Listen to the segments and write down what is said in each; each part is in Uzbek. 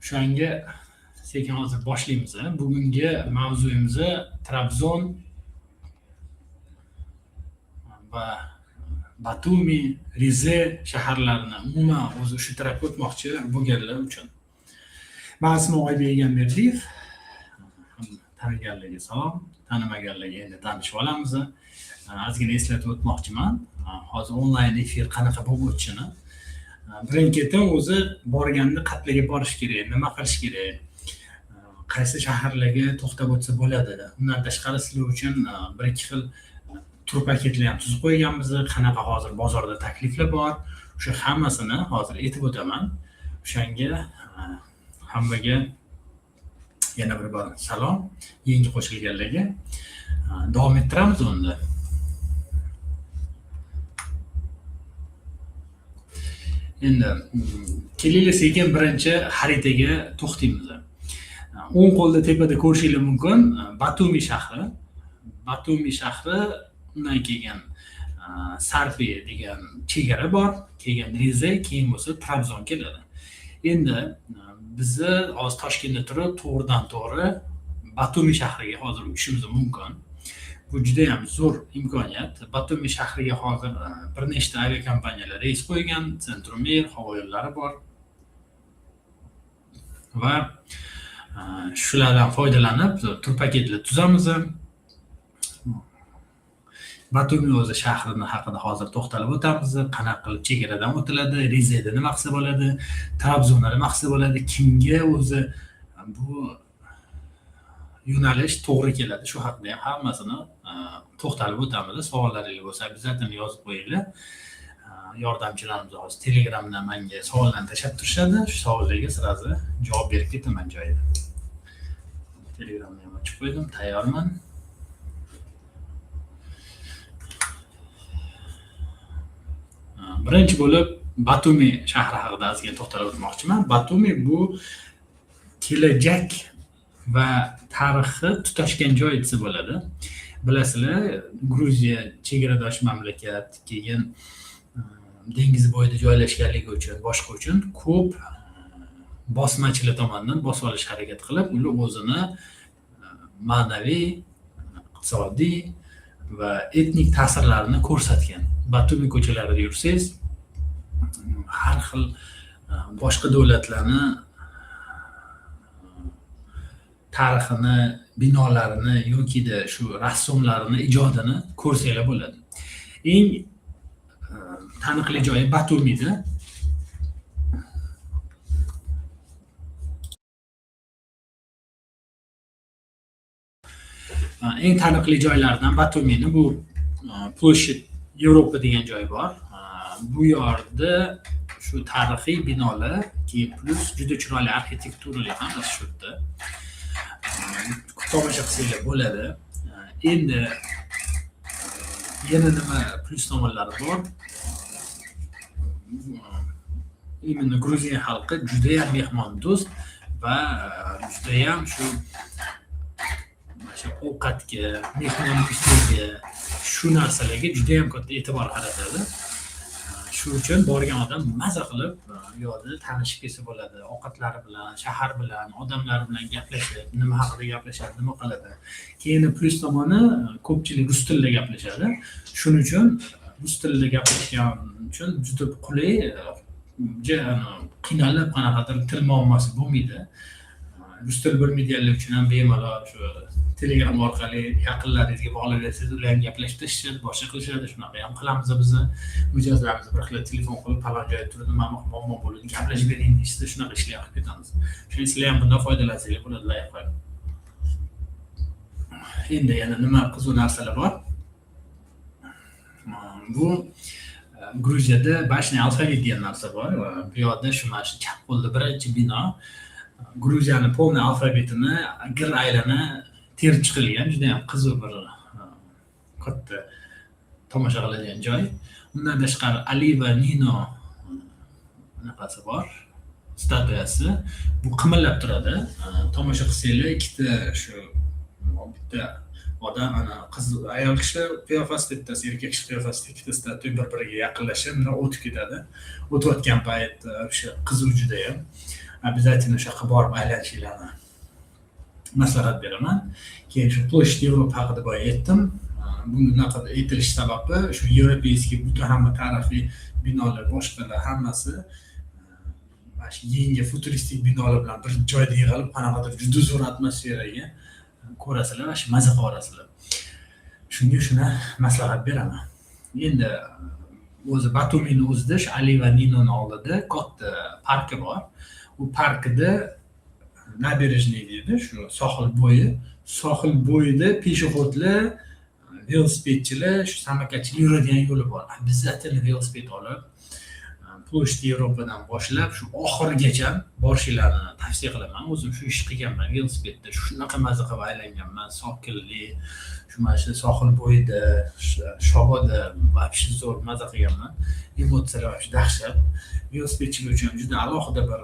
O'shanga sekin hozir boshlaymiz. Bugungi mavzuyimiz Trabzon va Batumi, Rize shaharlarini umuman o'zi shu tarafga o'tmoqchi bo'lganlar uchun. Men ismim Oybek Egamberdiyev. Taniganlarga salom, tanimaganlarga endi tanishib olamiz. Ozgina eslatib o'tmoqchiman. Hozir onlayn efir qanaqa bo'lib o'tishini. Birin-ketin o'zi borganda qayerga borish kerak, nima qilish kerak, qaysi shaharlarga to'xtab o'tsa bo'ladi. Undan tashqari sizlar uchun bir-ikki xil tur paketlar ham tuzib qo'yganmiz. Qanaqa hozir bozorda takliflar bor, o'sha hammasini hozir aytib o'taman. O'shanga hammaga yana bir bor salom, yangi qo'shilganlarga. Davom ettiramiz unda. Endi kelinglar sekin birinchi xaritaga to'xtaymiz. O'ng qo'lda tepada ko'rishingiz mumkin Batumi shahri. Batumi shahri, undan keyin Sarpi degan chegara bor, keyin Rize, keyin bo'lsa Trabzon keladi. Endi bizni hozir Toshkentda turib, to'g'ridan-to'g'ri Batumi shahriga hozir uchishimiz mumkin. Bu juda ham zo'r imkoniyat. Batumi shahriga hozir bir nechta aviakompaniyalar reys qo'ygan, Centromer havo yo'llari bor. Va shulardan foydalanib tur paketlar tuzamiz. Batumi o'zi shahrini haqida hozir to'xtalib o'tamiz. Qanaqa qilib chegaradan o'tiladi, Rizeda nima qilsa bo'ladi, Trabzonda nima qilsa bo'ladi, kimga o'zi bu yo'nalish to'g'ri keladi, shu haqida ham hammasini to'xtalib o'tamiz. Savollaringiz bo'lsa, obязательно yozib qo'yinglar. Yordamchilarimiz hozir Telegramdan menga savollarni tashlab turishadi. Shu savollarga sirazi javob berib ketaman joyida. Telegramni ham ochib qo'ydim, tayyorman. Birinchi bo'lib Batumi shahri haqida ozgina to'xtalib o'tmoqchiman. Batumi bu kelajak va tarixi tutashgan joy desa bo'ladi. Bilasizlar, Gruziya chegaradosh mamlakat, keyin dengiz bo'yida joylashganligi uchun, boshqa uchun ko'p bosmachilar tomonidan bosib olish harakat qilib, ular o'zini ma'naviy, iqtisodiy va etnik ta'sirlarini ko'rsatgan. Batumi ko'chalarida yursangiz, har xil boshqa davlatlarni tarixini, binolarini yoki-da shu rassomlarini ijodini ko'rsanglar bo'ladi. Eng taniqli joyi Batumida. Eng taniqli joylardan Batumini bu Ploshchad Yevropa degan joy bor. Bu yerda shu tarixiy binolar, keyin plus juda chiroyli arxitekturali ham shu yerda. Tomosha qilsanglar bo'ladi. Endi yana nima plus tomonlari bor? Imенно Gruziya xalqi juda ham mehmondo'st va juda ham shu ovqatga, mehmondo'stlikka, shu narsalarga juda ham katta e'tibor qaratadi. Shu uchun borgan odam maza qilib yo'lda tanishib kelsa bo'ladi. Ovqatlari bilan, shahar bilan, odamlar bilan gaplashib, nima haqida gaplashadi, nima qiladi. Keyin plus tomoni ko'pchilik rus tilida gaplashadi. Shuning uchun rus tilida gaplashgan uchun juda qulay, qiynalib qanaqadir til muammosi bo'lmaydi. Rus til bilmaydiganlar uchun ham bemalol shu Telegram orqali yaqinlaringizga bog'lab bersangiz, ular ham gaplashib tashishadi, boshqa qilishadi. Shunaqa ham qilamiz biz. Mijozlarimiz bir xil telefon qilib, falon joyda turib, muammo bo'ldi, gaplashib bering deyishsa, shunaqa ishlar qilib ketamiz. Shuning sizlar ham bundan foydalansanglar bo'ladi, loyiha. Endi yana nima qiziq narsalar bor? Bu Gruziyada Bashni alfavit degan narsa bor. Bu yerda shu chap qo'lda birinchi bino Gruziyaning polni alfavitini gir aylana terib chiqilgan, juda ham qiziq bir katta tomosha qiladigan joy. Undan tashqari Ali va Nino naqasi bor, statuyasi. Bu qimillab turadi. Tomosha qilsanglar, ikkita shu bitta odam, ana qiz, ayol kishi qiyofasida, bittasi erkak kishi qiyofasida ikkita statuya bir-biriga yaqinlashib, o'tib ketadi. O'tayotgan payt o'sha qiziq juda ham. обязательно o'sha yoqqa borib aylanishinglarni maslahat beraman. Keyin shu Ploshchad Yevropa haqida boya aytdim. Bunaqa aytilish sababi shu yevropeyskiy butun hamma tarixiy binolar, boshqalar hammasi mana shu yangi futuristik binolar bilan bir joyda yig'ilib, qanaqadir juda zo'r atmosferaga ko'rasizlar va shu maza qilib olasizlar. Shunga shuni maslahat beraman. Endi o'zi Batumining o'zida shu Ali va Ninoni oldida katta parki bor. U parkda nabережный deydi, shu sohil bo'yida peshexodlar, velosipedchilar, shu samolyotchilar yuradigan yo'li bor. Обязательно velosiped olib, Ploshchad Yevropadan boshlab shu oxirigacha borishinglarni tavsiya qilaman. O'zim shu ishni qilganman velosipedda. Shunaqa maza qilib aylanganman, sokinlik, shu mana shu sohil bo'yida, shoboda вообще zo'r maza qilganman. Emotsiyalar вообще dahshat. Velosipedchilar uchun juda alohida bir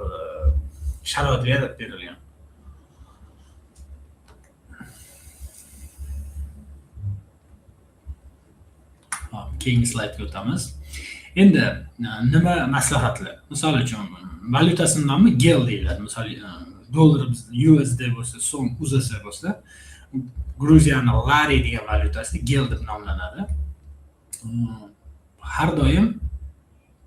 sharoit yaratib berilgan. Keyingi slaydga o'tamiz. Endi nima maslahatlar? Misol uchun valyutasini nomi GEL deyiladi. Misol dollar USD bo'lsa, so'm UZS bo'lsa, Gruziyaning lari degan valyutasi GEL deb nomlanadi. Har doim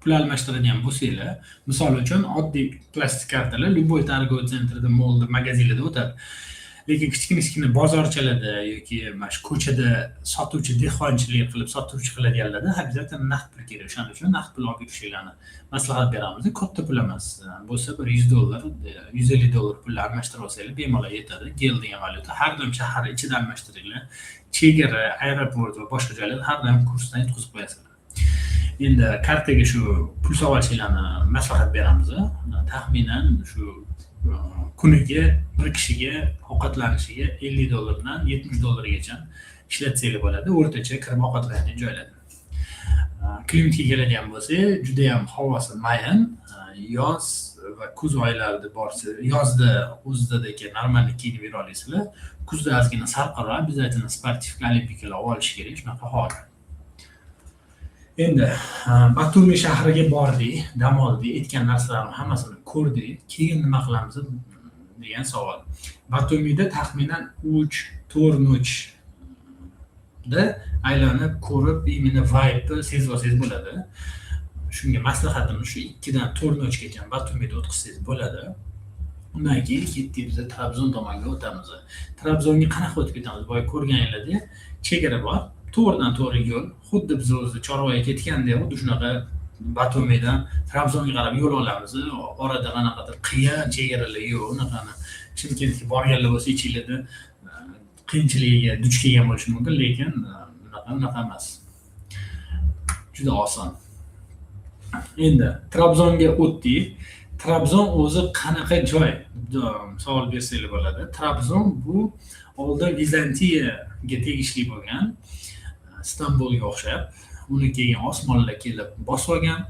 pul almashtiradigan bo'lsanglar, misol uchun oddiy plastik kartalar любой торговый sentrda, molda, magazinlarda o'tadi. Lekin kichkina bozorchalarda yoki mana shu ko'chada sotuvchi dehqonchilik qilib sotuvchi qiladiganlarda обязательно naqd pul kerak. O'shaning uchun naqd pul olib yurishinglarni maslahat beramiz. Katta pul emas. Bo'lsa bir $100, $150 pul almashtirib olsanglar bemalol yetadi. GEL degan valyuta har doim shahar ichida almashtiringlar. Chegara, aeroport va boshqa joylarda har doim kursdan yetkazib qo'yasizlar. Endi kartaga shu pul solishinglarni maslahat beramiz. Taxminan shu kuniga bir kishiga ovqatlanishiga $50 dan $70 ishlatsanglar bo'ladi. O'rtacha kirib ovqatlanadigan joylarda. Klimatga keladigan bo'lsa, juda ham havosi mayin, yoz va kuz oylarida borsa, yozda o'zidagi normalni kiyinib yura olasizlar. Kuzda ozgina salqinroq, обязательно sportivka olimpikalar olish kerak, shunaqa hol. Endi Batumi shahriga bordik, dam oldik, aytgan narsalarni hammasini ko'rdik. Keyin nima qilamiz degan savol. Batumida taxminan 3-4 nochda aylanib ko'rib, imенно vibe sezib olsangiz bo'ladi. Shunga maslahatim shu 2 dan 4 nochgacha Batumida o'tkazsangiz bo'ladi. Undan keyin ketdik biz Trabzon tomonga o'tamiz. Trabzonga qanaqa o'tib ketamiz? Boya ko'rganinglarda chegara bor. To'g'ridan-to'g'ri yo'l, xuddi biz o'zi Chorvoyga ketgandek, xuddi shunaqa Batumidan Trabzonga qarab yo'l olamiz. Orada qanaqadir qiyin chegaralar yo'q, unaqani Chimkentga borganlar bo'lsa ichinglarda qiyinchiligiga duch kelgan bo'lishi mumkin, lekin unaqa emas. Juda oson. Endi Trabzonga o'tdik. Trabzon o'zi qanaqa joy? Savol bersanglar bo'ladi. Trabzon bu oldin Vizantiyaga tegishli bo'lgan, Istanbulga o'xshab, uni keyin osmonlar kelib bosib olgan.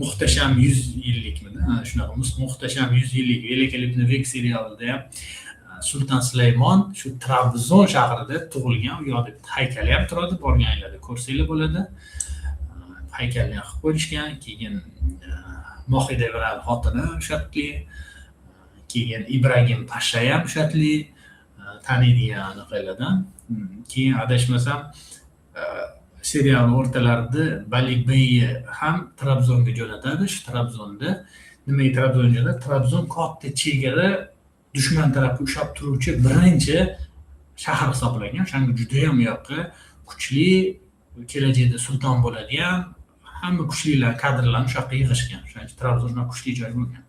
Muhtasham 100 yillikmi? Shunaqa muhtasham 100 yillik Velikolepniy serialida ham Sulton Sulaymon shu Trabzon shahrida tug'ilgan. U yoqda haykali ham turadi, borganinglarda ko'rsanglar bo'ladi. Haykalni qilib qo'yishgan, keyin Mohida xotini shartli, keyin Ibragim Pasha ham shartli, taniydigan anaqalardan. Keyin adashmasam serial o'rtalarida Balikbey ham Trabzonga jo'natadi. Shu Trabzonda nimaga Trabzon jo'natadi? Trabzon katta chegara, dushman tarafga ushlab turuvchi birinchi shahar hisoblangan. O'shanga juda ham yoqqa kuchli, kelajakda sulton bo'ladigan hamma kuchlilar, kadrlarni shu yoqqa yig'ishgan. O'shaning uchun Trabzon kuchli joy bo'lgan.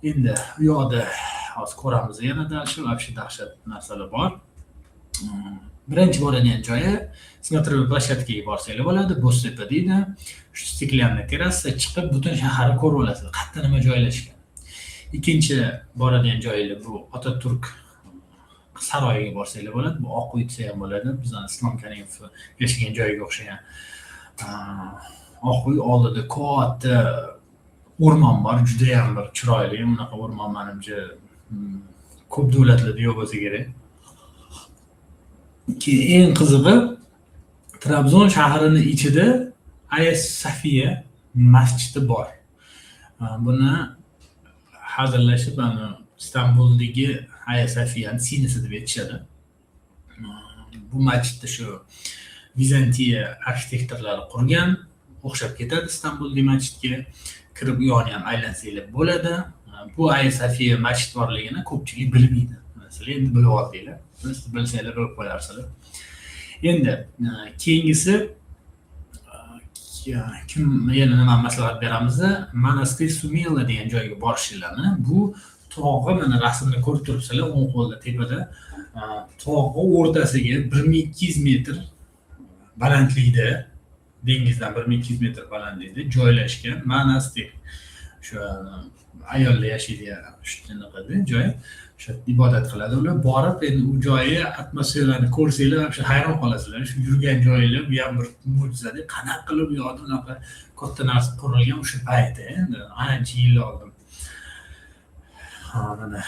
Endi u yoqda hozir ko'ramiz yanada shu dahshat narsalar bor. Birinchi boradigan joyi смотровой площадкаga borsanglar bo'ladi. Bo'ztepa deydi. Shu stiklanli terrasa chiqib butun shaharni ko'rib olasiz. Qayerda nima joylashgan. Ikkinchi boradigan joylar bu Otaturk saroyiga borsanglar bo'ladi. Bu oq uy desa ham bo'ladi. Bizning Islom Karimov yashagan joyiga o'xshagan. Oq uy oldida katta o'rmon bor, juda ham bir chiroyli. Unaqa o'rmon menimcha ko'p davlatlarda yo'q bo'lsa kerak. Keyin eng qizig'i Trabzon shahrining ichida Aya Sofiya masjidi bor. Buni hazillashib Istanbuldagi Hagia Sofiyani sinisi deb aytishadi. Bu masjidni shu Vizantiya arxitektorlari qurgan, o'xshab ketadi Istanbuldagi masjidga. Kirib u yoqni ham aylansanglar bo'ladi. Bu Hagia Sofiya masjid borligini ko'pchilik bilmaydi. Masalan, endi bilib oldinglar. Siz bilsanglar bilib qo'yarsizlar. Endi keyingisi kim yana nima maslahat beramiz? Monastir Sumela degan joyga borishinglarni. Bu tog'i mana rasmni ko'rib turibsizlar, o'ng qo'lda tepada tog'i o'rtasiga 1200 metr balandlikda, dengizdan 1200 metr balandlikda joylashgan monastir. Shu ayollar yashaydigan shunaqada joy. Shu ibodat qiladi ular. Borib endi u joyi atmosferani ko'rsanglar, shu hayron qolasizlar. Shu yurgan joylar bu ham bir mo'jiza-da. Qanaqa qilib bu yoqda unaqa katta narsa qurilgan o'sha paytda, endi ancha yil oldin. Mana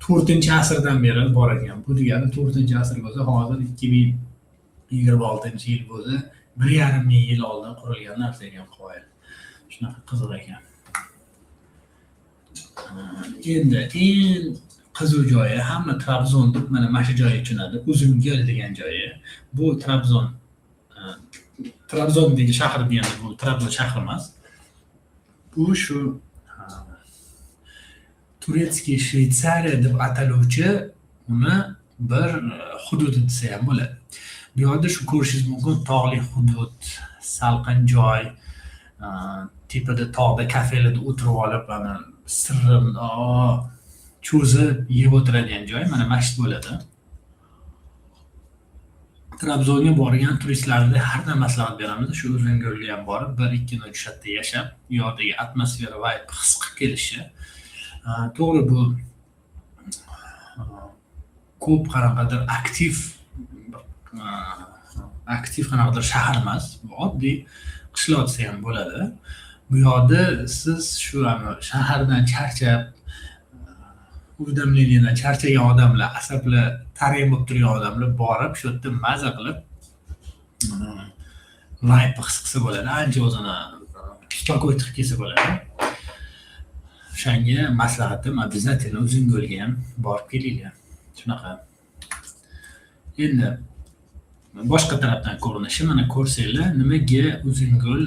4-asrdan beri bor ekan. Bu degani 4-asr bo'lsa, hozir 2026-yil bo'lsa, 1,5 ming yil oldin qurilgan narsa ekan qoyil. Shunaqa qiziq ekan. Endi eng qiziq joyi hamma Trabzon deb mana shu joyga tushunadi. Uzungul degan joyi. Bu Trabzondagi shahar deganda bu Trabzon shahri emas. Bu shu Turetskiy Shveysariya deb ataluvchi uni bir hududi desa ham bo'ladi. Bu yerda shu ko'rishingiz mumkin tog'li hudud, salqin joy, tepada tog'da kafelarda o'tirib olib, mana sirrim cho'zib yeb o'tiradigan joy mana masjid bo'ladi. Trabzonga borgan turistlarga har doim maslahat beramiz. Shu Uzungulga ham borib, 1-2 kun shu yerda yashab, bu yerdagi atmosfera va his qilib kelishi. To'g'ri, bu ko'p qanaqadir aktiv qanaqadir shahar emas, oddiy qishloq desa ham bo'ladi. Bu yerda siz shu shahardan charchab, urdamlikdan charchagan odamlar, asablar tarang bo'lib turgan odamlar borib shu yerda maza qilib vibe his qilsa bo'ladi. Ancha o'zini spokойно kelsa bo'ladi. O'shanga maslahatim обязательно Uzungulga ham borib kelinglar. Shunaqa. Endi boshqa tarafdan ko'rinishi mana ko'rsanglar, nimaga Uzungul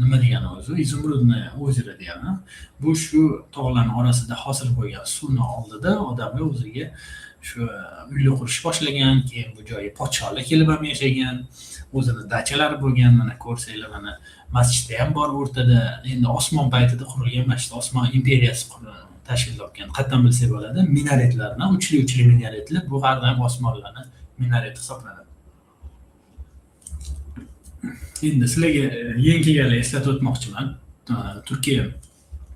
nima degani o'zi? Izumrudni ozeri degani. Bu shu tog'larning orasida hosil bo'lgan suvni oldida odamlar o'ziga shu uylar qurish boshlagan, keyin bu joyga podshohlar kelib ham yashagan, o'zini dachalari bo'lgan. Mana ko'rsanglar, mana masjidda ham bor o'rtada. Endi osmon paytida qurilgan masjid, Osmon imperiyasi tashkil topgan. Qattan bilsak bo'ladi, minaretlarni, uchli minaretlar, bu har doim osmonlarni minaret hisoblanadi. Endi sizlarga yangi kelganlar eslatib o'tmoqchiman. Turkiya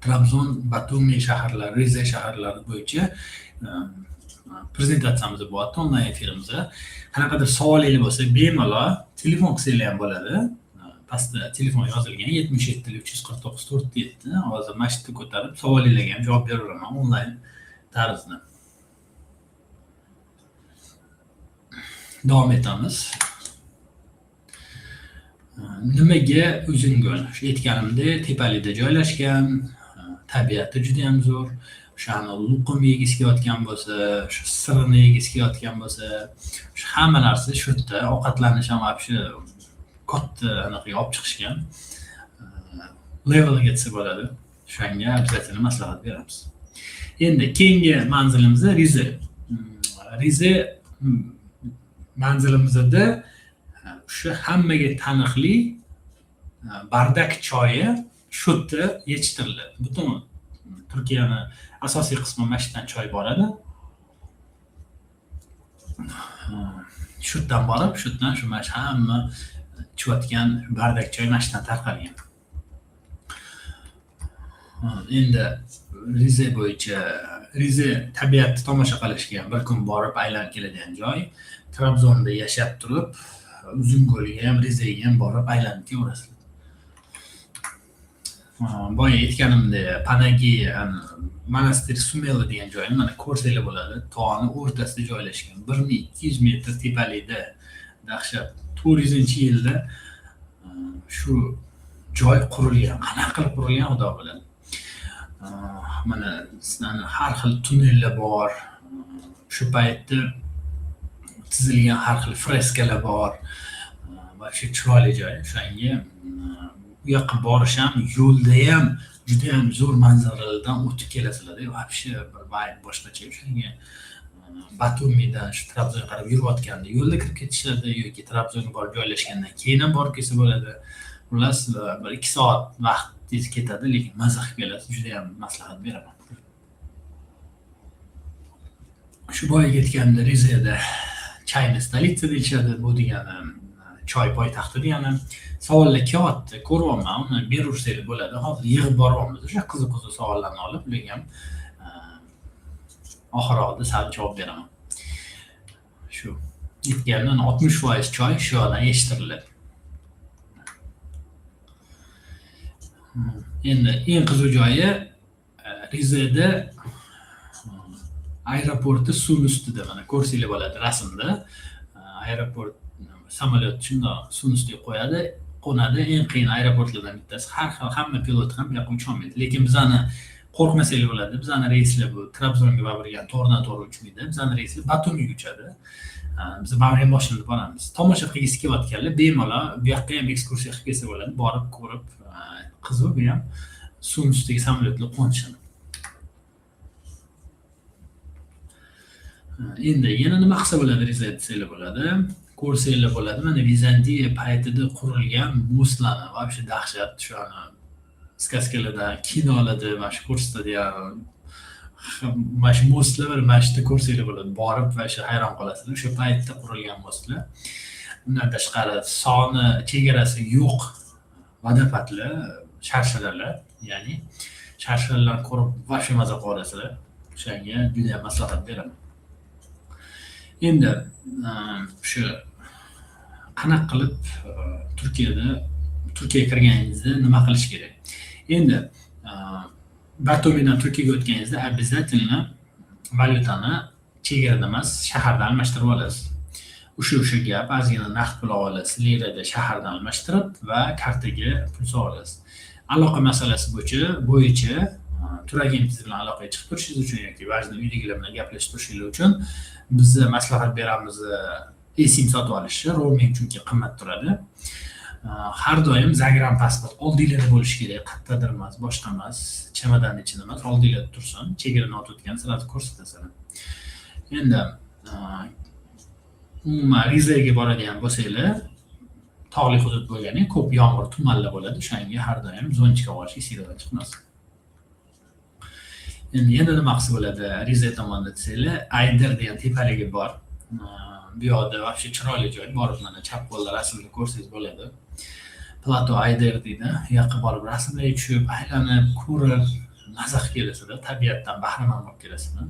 Trabzon, Batumi shaharlari, Rize shaharlari bo'yicha prezentatsiyamiz bo'lyapti onlayn efirimizda. Qanaqadir savolingiz bo'lsa, bemalol telefon qilsanglar ham bo'ladi. Pastda telefon yozilgan 77 349 47. Hozir masjidni ko'tarib savolingizga ham javob beraveraman onlayn tarzda. Davom etamiz. Nimaga Uzungul? Shu aytganimdek, tepalikda joylashgan, tabiati juda ham zo'r. O'shani luqum yegisi kelayotgan bo'lsa, shu sirini yegisi kelayotgan bo'lsa, shu hamma narsa shu yerda, ovqatlanish ham shu katta anaqa olib chiqishgan. Levelga desa bo'ladi. Shunga обязательно maslahat beramiz. Endi keyingi manzilimiz Rize. Rize manzilimizda shu hammaga taniqli bardak choyi shu yerda yetishtiriladi. Butun Turkiyani asosiy qismi mana shundan choy boradi. Shu yerdan borib, shu yerdan shu mana hamma ichayotgan bardak choy mana shundan tarqalgan. Endi Rize bo'yicha, Rize tabiatni tomosha qilishga bir kun borib aylanib keladigan joy. Trabzonda yashab turib, Uzungulga ham, Rize'ga ham borib aylanib kelaverasizlar. Boya aytganimdek, Panagi Monastir Sumela degan joy mana ko'rsanglar bo'ladi. Tog'ning o'rtasida joylashgan. 1200 metr tepalikda. Dahshat. 400-yilda shu joy qurilgan. Qanaqa qilib qurilgan Xudo biladi. mana sizlarni har xil tunnellar bor. Shu paytda chizilgan har xil freskalar bor. Вообще chiroyli joy. O'shanga bu yoqqa borish ham, yo'lda ham juda ham zo'r manzaralardan o'tib kelasizlar-da. Вообще bir vibe boshqacha. O'shanga Batumidan shu Trabzonga qarab yurayotganda yo'lda kirib ketishadi yoki Trabzonga borib joylashgandan keyin ham borib kelsa bo'ladi. Xullas bir 2 soat vaqtingiz ketadi, lekin maza qilib kelasiz. Juda ham maslahat beraman. Shu boyga aytganimda Rizada chayni stolitsa deyishadi. Bu degani choy poytaxti degani. Savollar kelyapti, ko'ryapman, uni beraversangiz bo'ladi. Hozir yig'ib boryapmiz. O'sha qiziq savollarni olib, ularga ham oxirida sal javob beraman. Shu aytganimdan 60% choy shu yoqdan yetishtiriladi. Endi eng qiziq joyi Rizada aeroporti suv ustida, mana ko'rsanglar bo'ladi rasmda. Aeroport samolyot shundoq suv ustiga qo'yadi, qo'nadi. Eng qiyin aeroportlardan bittasi. Hamma pilot ham bu yoqqa ucha olmaydi. Lekin bizani qo'rqmasanglar bo'ladi. Bizani reyslar bu Trabzonga borgan to'g'ridan-to'g'ri uchmaydi. Bizani reyslar Batumiga uchadi. Biz baribir boshlanib boramiz. Tomosha qilgisi kelayotganlar bemalol bu yoqqa ham ekskursiya qilib kelsa bo'ladi. Borib ko'rib, qiziq bu ham suv ustidagi samolyotlar qo'nishini. Endi yana nima qilsa bo'ladi, desanglar bo'ladi. Ko'rsanglar bo'ladi. Mana Vizantiya paytida qurilgan mostlarni, вообще dahshat. Shu skaskalarda, kinolarda mana shu ko'rsatadi ya. Mana shu mostlar bir mashhur ko'rsanglar bo'ladi. Borib va shu hayron qolasizlar. O'sha paytda qurilgan mostlar. Undan tashqari soni, chegarasi yo'q vodopatlar, sharshalarlar, ya'ni sharshalarni ko'rib вообще maza qilasizlar. O'shanga juda ham maslahat beraman. Endi shu qanaqa qilib Turkiyaga kirganingizda nima qilish kerak? Endi Batumidan Turkiyaga o'tganingizda обязательно valyutani chegarada emas, shaharda almashtirib olasiz. O'sha gap, ozgina naqd pul olasiz, lirada shaharda almashtirib va kartaga pul olasiz. Aloqa masalasi bo'yicha tur agentingiz bilan aloqaga chiqib turishingiz uchun yoki ba'zida uydagilar bilan gaplashib turishingiz uchun biz maslahat beramiz. eSIM sotib olishni, roaming chunki qimmat turadi. Har doim Zagram pasport oldingizda bo'lishi kerak, qayerdadir emas, boshqa emas, chamadonning ichida emas, oldingizda tursin. Chegarani o'tayotgan sirati ko'rsatasiz. Endi umuman Rizaga boradigan bo'lsanglar, tog'li hudud bo'lgani, ko'p yomg'ir, tumanlar bo'ladi. O'shanga har doim zonchika olish esingizdan chiqmasin. Endi yana nima qilsa bo'ladi? Riza tomonda desanglar, Ayder degan tepaligi bor. Bu yoqda вообще chiroyli joy. Borib mana chap qo'lda rasmni ko'rsangiz bo'ladi. Plato Ayder deydi. Bu yoqqa borib rasmlarga tushib, aylanib, ko'rib, maza qilib kelasizlar. Tabiatdan bahramand bo'lib kelasizlar.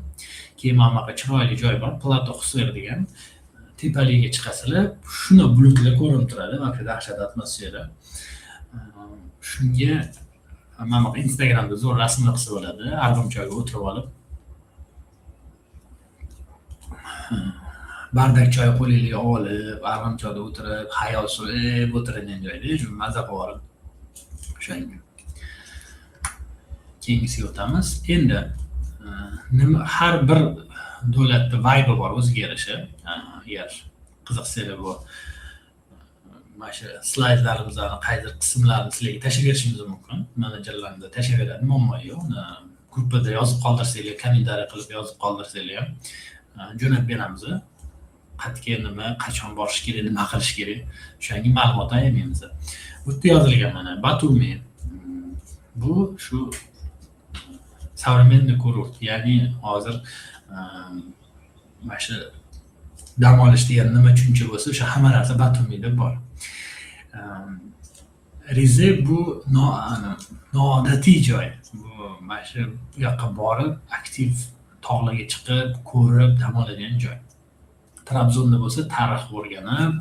Keyin mana bunaqa chiroyli joy bor. Plato Xusir degan tepaligiga chiqasizlar. Shuni bulutlar ko'rinib turadi. Вообще dahshat atmosfera. Shunga mana Instagramda zo'r rasmlar qilsa bo'ladi. Arg'imchoyga o'tirib olib bardak choy qo'lingizga olib, arg'imchoyda o'tirib, xayol surib o'tiradigan joyda, shuni maza qilib olib. O'shanga. Keyingisiga o'tamiz. Endi har bir davlatda vibe bor, o'ziga yarasha. Agar qiziqsangiz bu mana shu slaydlarimizning qaydir qismlarini sizlarga tashlab berishimiz mumkin. Menejerlarimiz tashlab beradi, muammo yo'q. Gruppada yozib qoldirsanglar, kommentariy qilib yozib qoldirsanglar ham jo'natib beramiz. Qayerga nima, qachon borish kerak, nima qilish kerak, o'shanga ma'lumot beramiz. Bu yerda yozilgan mana Batumi. Bu shu современный kurort, ya'ni hozir mana shu dam olish degan nima tushuncha bo'lsa, o'sha hamma narsa Batumida bor. Rize bu noodatiy joy. Bu mana shu yoqqa borib, aktiv tog'larga chiqib, ko'rib, dam oladigan joy. Trabzonda bo'lsa, tarix o'rganib,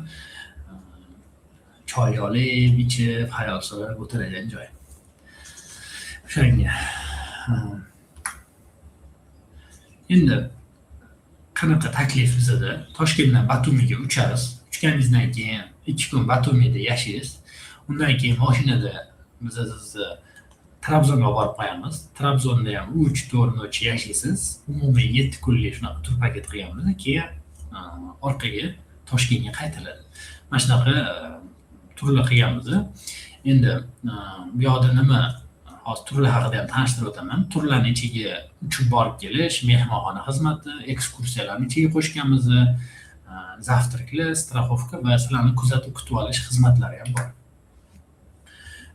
choy olib, ichib, xayol surib o'tiradigan joy. O'shanga. Endi qanaqa taklif bizada? Toshkentdan Batumiga uchasiz. Uchganingizdan keyin 2 kun Batumida yashaysiz. Undan keyin mashinada biz sizni Trabzonga borib qo'yamiz. Trabzonda ham 3-4 noch yashaysiz. Umumiy 7 kunlik shunaqa tur paket qilganmiz. Keyin orqaga Toshkentga qaytiladi. Mana shunaqa turlar qilganmiz. Endi bu yoqda nima hozir turlar haqida ham tanishtirib o'taman. Turlarning ichiga uchib borib kelish, mehmonxona xizmati, ekskursiyalarni ichiga qo'shganmiz. Zavtraklar, strafovka va sizlarni kuzatib kutib olish xizmatlari ham bor.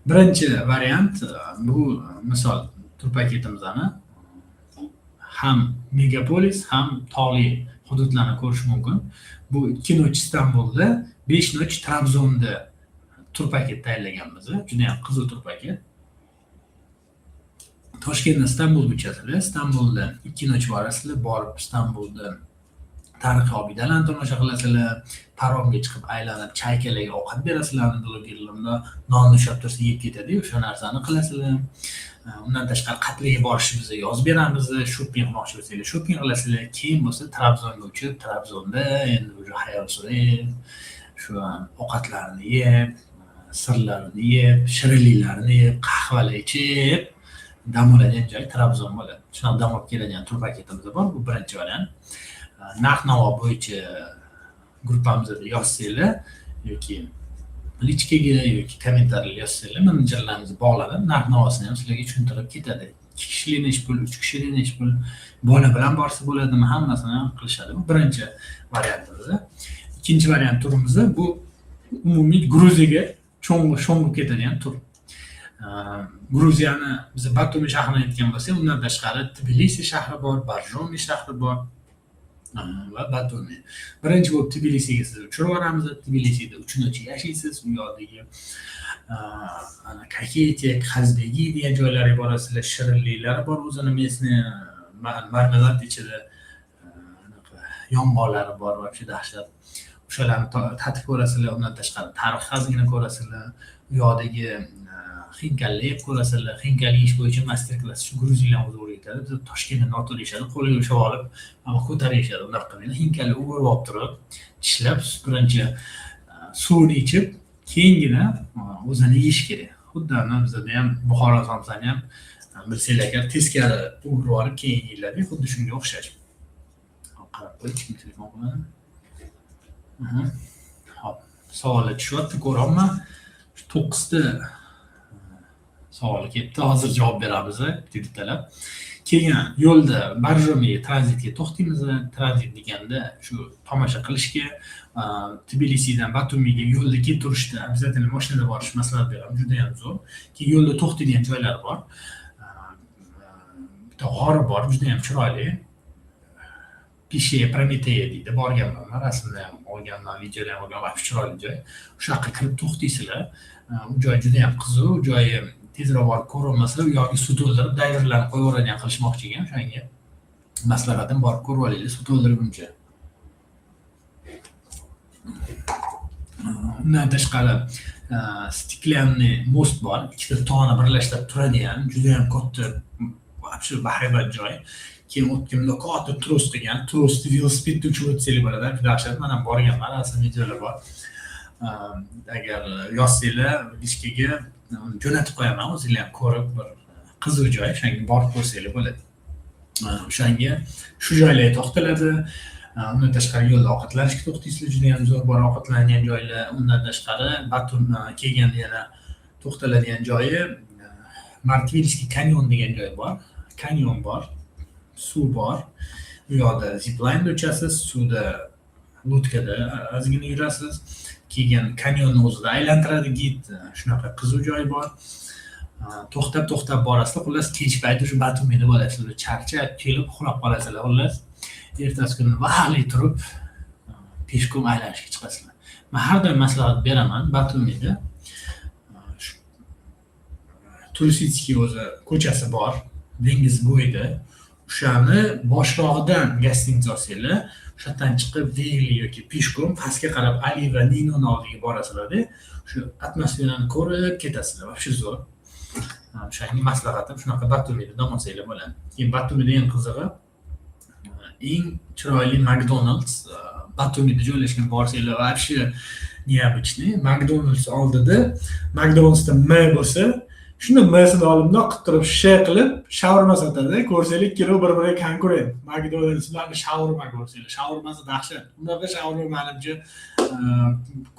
Birinchi variant bu misol tur paketimizni ham megapolis ham tog'li hududlarni ko'rish mumkin. Bu 2 noch Istanbulda, 5 noch Trabzonda tur paket tayyorlaganmiz. Juda ham qiziq tur paket. Toshkentdan Istanbulga uchasizlar. Istanbulda 2 noch borasizlar, borib Istanbulda tarixiy obidalarni tomosha qilasizlar, paromga chiqib aylanib chaykalarga ovqat berasizlar, blogerlarga nonni ushlab tursa yeb ketadi, o'sha narsani qilasizlar. Undan tashqari qatlaga borishimizni yozib beramiz, shopping qilmoqchi bo'lsangiz shopping qilasizlar. Keyin bo'lsa Trabzonga uchib, Trabzonda endi o'sha hayol surib, shu ovqatlarni yeb, sirlarini yeb, shirinliklarni yeb, qahvalar ichib dam oladigan joy Trabzon bo'ladi. Shunaqa dam olib keladigan tur paketimiz bor. Bu birinchi variant. Narx-navo bo'yicha gruppamizda yozsanglar yoki lichkaga yoki kommentariyga yozsanglar, menejerlarimiz bog'lanib, narx-navosini ham sizlarga tushuntirib ketadi. 2 kishilik nechi pul, 3 kishilik nechi pul, bola bilan borsa bo'ladimi, hammasini ham qilishadi. Bu birinchi variantimiz. Ikkinchi variant turimiz bu umumiy Gruziyaga sho'ng'ib ketadigan tur. Gruziyani biz Batumi shahrini aytgan bo'lsak, undan tashqari Tbilisi shahri bor, Barjomi shahri bor va Batumi. Birinchi bo'lib Tbilisiga siz uchirib yuboramiz. Tbilisida 3 noch yashaysiz. U yoqdagi Kaketek, Xazbegi degan joylarga borasizlar, shirinliklar bor, o'zini mesni marmelad ichida yong'oqlari bor va juda dahshat. O'shalarni tatib ko'rasizlar. Undan tashqari tarix xazina ko'rasizlar. U yoqdagi xinkal yeb ko'rasizlar. Xinkal yeyish bo'yicha master-klass shu Gruziyalar o'zi o'rgatadi. Biz Toshkentda notur yeyishadi, qo'liga ushlab olib, ko'tarib yeyishadi. Unaqa qilmaydi. Xinkalni o'g'irib olib turib, tishlab, birinchi suvini ichib, keyingina o'zini yeyish kerak. Xuddi bizda ham Buxoro somsani ham bilsanglar agar teskari o'g'irib olib keyin yeyiladi. Xuddi shunga o'xshash. Qarab qo'ying, kim telefon qiladi. Hop, savollar tushyapti, ko'raman. 9 ta savol kelibdi. Hozir javob beramiz, dedi talab. Keyin yo'lda Barjomiga tranzitga to'xtaymiz. Tranzit deganda shu tomosha qilishga, Tbilisidan Batumiga yo'lda kelib turishda обязательно mashinada borish maslahat beraman. Juda ham zo'r. Keyin yo'lda to'xtaydigan joylar bor. Bitta g'or bor, juda ham chiroyli. Pishe Prometey deydi. Borganman, rasmda ham olganman, videoda ham olganman. Chiroyli joy. O'sha yoqqa kirib to'xtaysizlar. U joy juda ham qiziq. U joy tezroq borib ko'rolmasa, u yoqqa suv to'ldirib, dayverlarni qo'yib yuboradigan qilishmoqchi ekan. O'shanga maslahatim borib ko'rib olaylik, suv to'ldirguncha. Undan tashqari stiklanniy most bor. Ikkita tog'ni birlashtirib turadigan, juda ham katta, absolut bahaybat joy. Keyin o'tganimda katta tros qilgan, trosni velosipedda uchib o'tsanglar bo'ladi. Juda yaxshi. Men ham borganman, rasm videolar bor. Agar yozsanglar, lichkaga jo'natib qo'yaman, o'zinglar ham ko'rib, bir qiziq joy, o'shanga borib ko'rsanglar bo'ladi. O'shanga shu joylarga to'xtaladi. Undan tashqari yo'lda ovqatlanishga to'xtaysizlar, juda ham zo'r bor ovqatlanadigan joylar. Undan tashqari Batum kelganda yana to'xtaladigan joyi Martvilskiy kanyon degan joy bor. Kanyon bor, suv bor. Bu yoqda zipline uchasiz, suvda lotkada ozgina yurasiz. Keyin kanyonni o'zida aylantiradi gid. Shunaqa qiziq joy bor. To'xtab borasizlar. Xullas kech payti shu Batumida bo'lasizlar. Charchab kelib uxlab qolasizlar. Xullas ertasi kuni vaqtli turib peshkom aylanishga chiqasizlar. Men har doim maslahat beraman. Batumida Turisitskiy o'zi ko'chasi bor, dengiz bo'yida. O'shani boshlig'idan gostinitsa olsanglar, o'shadan chiqib Vegli yoki peshkom pastga qarab Ali va Ninoning oldiga borasizlar-da, shu atmosferani ko'rib ketasizlar. Vobshe zo'r. O'shanga maslahatim shunaqa Batumida dam olsanglar bo'ladi. Keyin Batumida eng qizig'i eng chiroyli McDonald's Batumida joylashgan borsanglar, vobshe необычный. McDonald's oldida McDonald'sda M bo'lsa, shuni mesini olib bundoq qilib turib shisha qilib shaurma sotadi. Ko'rsangiz kilo bir-biriga konkurent. McDonald'slarni shaurma ko'rsangiz, shaurmasi dahshat. Bunaqa shaurma menimcha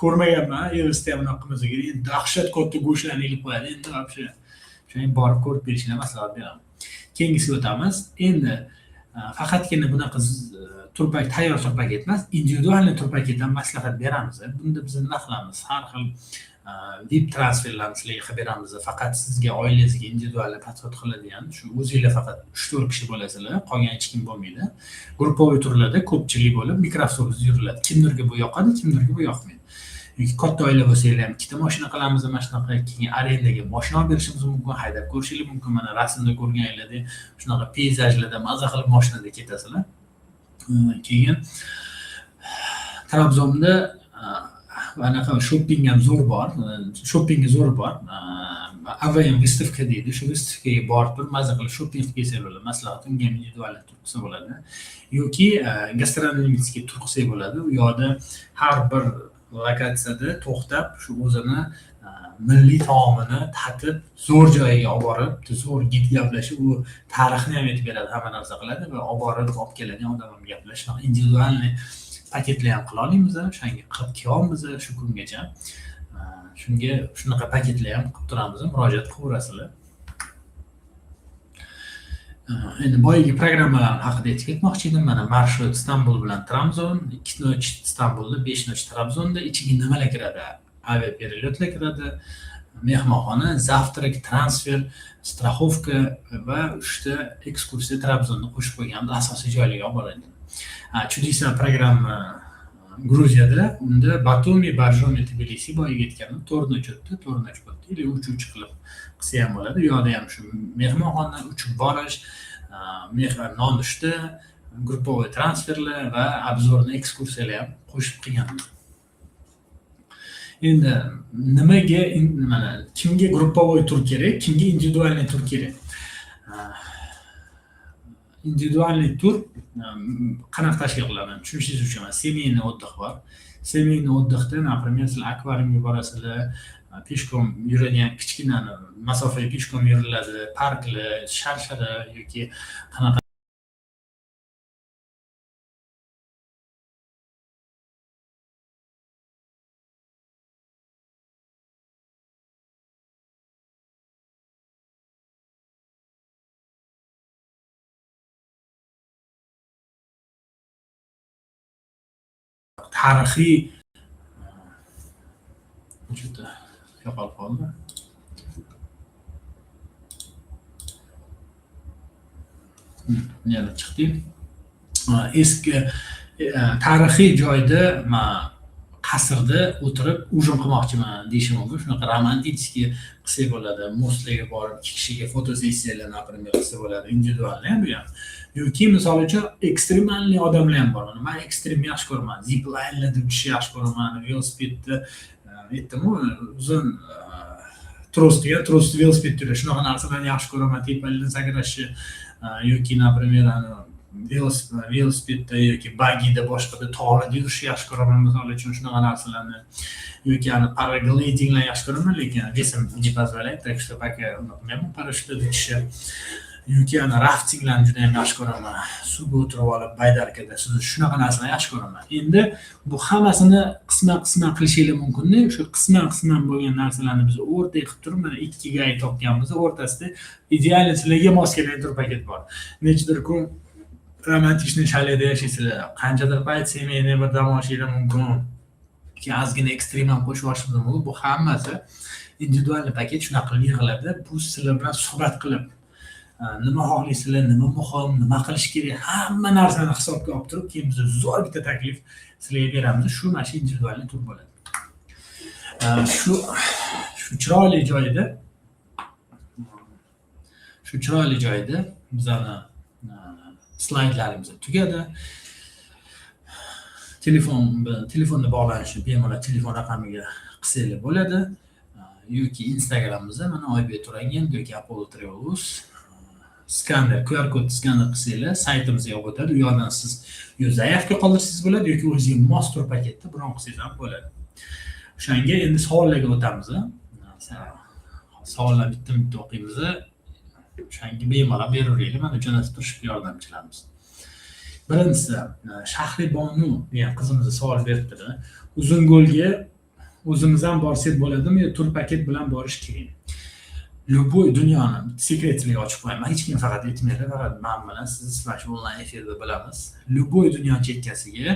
ko'rmaganman. Elvisda ham bunaqa qilmasa kerak. Dahshat katta go'shtlarni ilib qo'yadi. Endi вообще shuni borib ko'rib berishni maslahat beraman. Keyingisiga o'tamiz. Endi faqatgina bunaqa turpak tayyor turpak emas, individualniy turpakdan maslahat beramiz. Bunda biz nima qilamiz? Har xil VIP transferlarni sizlarga qilib beramiz. Faqat sizga oilangizga individual podxod qiladigan, shu o'zingizlar faqat 3-4 kishi bo'lasizlar, qolgan hech kim bo'lmaydi. Gruppoviy turlarda ko'pchilik bo'lib mikroavtobusda yuriladi. Kimlarga bu yoqadi, kimlarga bu yoqmaydi. Yoki katta oila bo'lsanglar ham ikkita mashina qilamiz, mana shunaqa keyin arendaga mashina olib berishimiz mumkin, haydab ko'rishingiz mumkin. Mana rasmda ko'rganinglardek shunaqa peyzajlarda maza qilib mashinada ketasizlar. Keyin Trabzonda anaqa shopping ham zo'r bor. Shoppingi zo'r bor. Avayam выставка deydi. Shu выставкаga borib bir maza qilib shopping qilib kelsak bo'ladi. Maslahatim unga individual tur qilsa bo'ladi. Yoki gastronomический tur qilsak bo'ladi. U yoqda har bir lokatsiyada to'xtab, shu o'zini milliy taomini tatib, zo'r joyiga olib borib, zo'r gid gaplashib, u tarixni ham aytib beradi, hamma narsa qiladi va olib borib olib keladigan odam ham gaplashib, individualniy paketlar ham qila olamiz, o'shanga qilib kelyapmiz shu kungacha. Shunga shunaqa paketlar ham qilib turamiz, murojaat qilaverasizlar. Endi boyagi programmalar haqida aytib ketmoqchi edim. Mana marshrut Istanbul bilan Trabzon, 2 noch Istanbulda, 5 noch Trabzonda. Ichiga nimalar kiradi? Aviaperelyotlar kiradi, mehmonxona, zavtrak, transfer, страховка va 3 ta ekskursiya Trabzonni qo'shib qo'yganmiz, asosiy joylarga olib boradi. Chudisa programma Gruziyada, unda Batumi, Barjoni, Tbilisi boyagi aytganim 4 noch o'tdi, 4 noch o'tdi. Или uch qilib qilsa ham bo'ladi. U yoqda ham shu mehmonxona, uchib borish, nonushta, gruppoviy transferlar va obzorli ekskursiyalar ham qo'shib qilganmiz. Endi nimaga mana kimga gruppoviy tur kerak, kimga individualniy tur kerak? Individualniy tur qanaqa tashkil qilaman? Tushunishingiz uchun semeyniy o'tdih bor. Semeyniy o'tdihda, например, sizlar akvariumga borasizlar, peshkom yuradigan kichkina masofaga peshkom yuriladi, parklar, sharshara yoki qanaqa tarixiy juda yo'qolib qoldi. Yana chiqdi. Eski tarixiy joyda qasrda o'tirib ujin qilmoqchiman deyishim mumkin. Shunaqa romantik qilsak bo'ladi. Mostlarga borib 2 kishiga fotosessiyalar например qilsa bo'ladi. Individualni ham bu ham. Yoki misol uchun ekstremalniy odamlar ham bor. Men ekstrem yaxshi ko'raman. Zipline'larda uchishni yaxshi ko'raman. Velosipedda aytdim-ku, uzun trosli velosiped yurish, shunaqa narsalarni yaxshi ko'raman. Tepalardan sakrashni yoki например velosipedda yoki bagida boshqada tog'larda yurishni yaxshi ko'raman. Misol uchun shunaqa narsalarni yoki paraglidinglar yaxshi ko'raman, lekin vesim не позволяет, так что пока unutmayman parashyutda uchishni. Yoki raftinglarni juda ham yaxshi ko'raman. Suvga o'tirib olib baydarkada suzish, shunaqa narsalarni yaxshi ko'raman. Endi bu hammasini qisman qilishingiz mumkin-da. Shu qisman bo'lgan narsalarni biz o'rtaga qilib turib, mana 2 ga topganmiz. O'rtasida ideal sizlarga mos kelgan tur paket bor. Nechidir kun romantik shalarda yashaysizlar. Qanchadir payt semeyniy bir dam olishingiz mumkin. Keyin ozgina ekstrem ham qo'shib olishimiz mumkin. Bu hammasi individual paket shunaqa qilib yig'iladi. Bu sizlar bilan suhbat qilib nima xohlaysizlar, nima muhim, nima qilish kerak, hamma narsani hisobga olib turib, keyin biz zo'r bitta taklif sizlarga beramiz. Shu mana shu individualniy tur bo'ladi. Shu chiroyli joyda bizani slaydlarimiz tugadi. Telefonni bog'lanishni bemalol telefon raqamiga qilsanglar bo'ladi. Yoki Instagramimizda mana Oybek Turangan yoki Apollo Travels skaner, QR kod skaner qilsanglar saytimizga olib o'tadi. U yerdan siz zaявка qoldirsangiz bo'ladi yoki o'zingizga mos tur paketda bron qilsangiz ham bo'ladi. O'shanga endi savollarga o'tamiz. savollar bitta o'qiymiz. O'shanga bemalol beraveraylik, mana jo'natib turishga yordamchilarimiz. Birinchisi, Shahribonu degan qizimiz savol beribdi. Uzungo'lga o'zimiz ham borsak bo'ladimi yo tur paket bilan borish kerak? Любой dunyoni sekretini ochib qo'yaman. Hech kim faqat aytmaydi, faqat men bilan siz mana shu onlayn efirda bilamiz. Любой dunyo chekkasiga